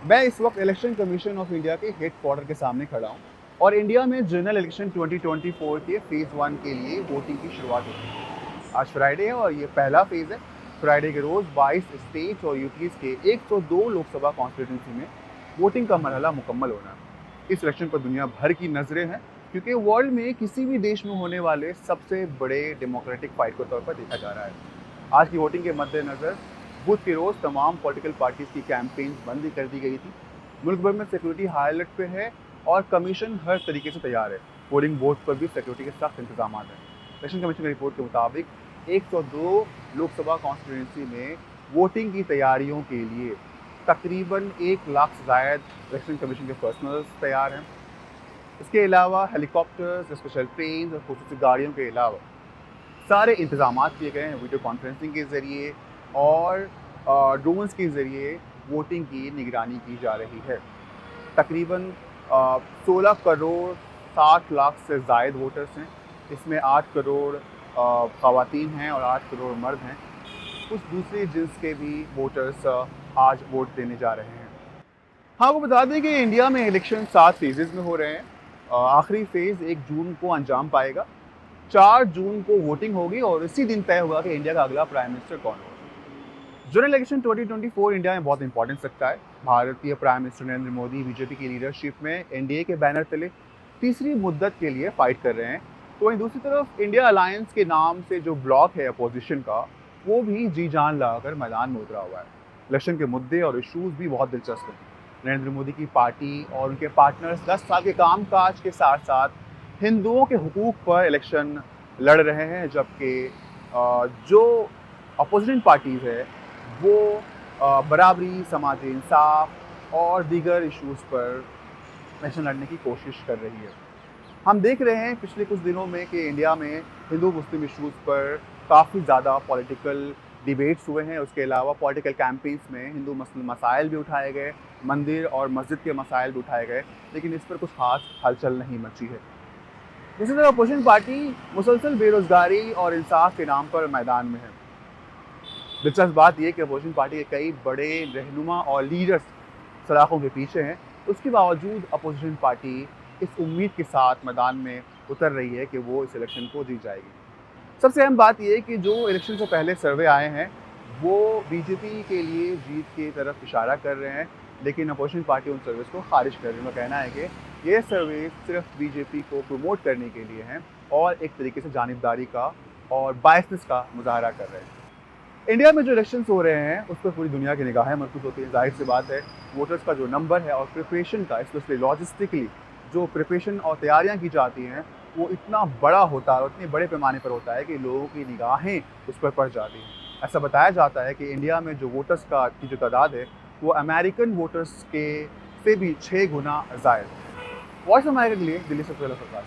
मैं इस वक्त इलेक्शन कमीशन ऑफ इंडिया के हेड क्वार्टर के सामने खड़ा हूँ और इंडिया में जनरल इलेक्शन 2024 के फेज़ 1 के लिए वोटिंग की शुरुआत होगी। आज फ्राइडे है और ये पहला फेज़ है। फ्राइडे के रोज़ 22 स्टेट्स और यूटीज़ के 102 लोकसभा कॉन्स्टिट्यूंसी में वोटिंग का मरहला मुकम्मल होना है। इस इलेक्शन पर दुनिया भर की नज़रें हैं क्योंकि वर्ल्ड में किसी भी देश में होने वाले सबसे बड़े डेमोक्रेटिक फाइट के तौर पर देखा जा रहा है। आज की वोटिंग के मद्देनज़र बुध के रोज़ तमाम पॉलिटिकल पार्टीज़ की कैंपेन्स बंद कर दी गई थी। मुल्क भर में सिक्योरिटी हाई अलर्ट पे है और कमीशन हर तरीके से तैयार है। पोलिंग बूथ पर भी सिक्योरिटी के सख्त इंतजाम हैं। इलेक्शन कमीशन की रिपोर्ट के मुताबिक 102 लोकसभा कॉन्स्टिट्यूंसी में वोटिंग की तैयारियों के लिए तकरीबन 1 लाख से ज़ायद इलेक्शन कमीशन के पर्सनल्स तैयार हैं। इसके अलावा हेलीकॉप्टर्स, स्पेशल ट्रेन और खुसूसी गाड़ियों के अलावा सारे इंतजाम किए गए हैं वीडियो कॉन्फ्रेंसिंग के ज़रिए और ड्रोन्स के ज़रिए वोटिंग की निगरानी की जा रही है। तकरीबन 16 करोड़ 60 लाख से ज़ायद वोटर्स हैं। इसमें 8 करोड़ ख़वातीन हैं और 8 करोड़ मर्द हैं। कुछ दूसरे जिन्स के भी वोटर्स आज वोट देने जा रहे हैं। हाँ, वो बता दें कि इंडिया में इलेक्शन 7 फेजेज़ में हो रहे हैं। आखिरी फेज़ 1 जून को अंजाम पाएगा। 4 जून को वोटिंग होगी और इसी दिन तय होगा कि इंडिया का अगला प्राइम मिनिस्टर कौन होगा। जनरल इलेक्शन 2024 इंडिया में बहुत इंपॉर्टेंस रखता है। भारतीय prime minister Narendra Modi BJP की लीडरशिप में एनडीए के बैनर तले तीसरी मुद्दत के लिए फाइट कर रहे हैं। तो वहीं दूसरी तरफ इंडिया अलायंस के नाम से जो ब्लॉक है अपोजिशन का, वो भी जी जान लगाकर मैदान में उतरा हुआ है। इलेक्शन के मुद्दे और इशूज़ भी बहुत दिलचस्प हैं। नरेंद्र मोदी की पार्टी और उनके पार्टनर्स 10 साल के कामकाज के साथ साथ हिंदुओं के हुकूक पर इलेक्शन लड़ रहे हैं, जबकि जो अपोजिशन पार्टीज़ है वो बराबरी, समाजी इंसाफ और दीगर इश्यूज़ पर इलेक्शन लड़ने की कोशिश कर रही है। हम देख रहे हैं पिछले कुछ दिनों में कि इंडिया में हिंदू मुस्लिम इश्यूज़ पर काफ़ी ज़्यादा पॉलिटिकल डिबेट्स हुए हैं। उसके अलावा पॉलिटिकल कैंपेन्स में हिंदू मुस्लिम मसाइल भी उठाए गए, मंदिर और मस्जिद के मसाइल भी उठाए गए, लेकिन इस पर कुछ खास हलचल नहीं मची है। इसी तरह अपोजिशन पार्टी मुसलसल बेरोजगारी और इंसाफ के नाम पर मैदान में है। दिलचस्प बात यह कि अपोजिशन पार्टी के कई बड़े रहनुमा और लीडर्स सलाखों के पीछे हैं। उसके बावजूद अपोजिशन पार्टी इस उम्मीद के साथ मैदान में उतर रही है कि वो इस इलेक्शन को जीत जाएगी। सबसे अहम बात यह है कि जो इलेक्शन से पहले सर्वे आए हैं वो बीजेपी के लिए जीत की तरफ इशारा कर रहे हैं, लेकिन अपोजिशन पार्टी उन सर्वेस को खारिज कर रही है। उनका कहना है कि ये सर्वे सिर्फ बीजेपी को प्रमोट करने के लिए हैं और एक तरीके से जानिबदारी का और बायसनेस का मुजाहरा कर रहे हैं। इंडिया में जो इलेक्शंस हो रहे हैं उस पर पूरी दुनिया की निगाहें मरकूज़ होती हैं। ज़ाहिर सी बात है, वोटर्स का जो नंबर है और प्रिपरेशन का, स्पेशली लॉजिस्टिकली जो प्रिपरेशन और तैयारियां की जाती हैं वो इतना बड़ा होता है और इतने बड़े पैमाने पर होता है कि लोगों की निगाहें उस पर पड़ जाती हैं। ऐसा बताया जाता है कि इंडिया में जो वोटर्स की जो तादाद है वो अमेरिकन वोटर्स के से भी 6 गुना ज़ायद है। वॉइस अमेरिका के लिए दिल्ली से फैला सरकार।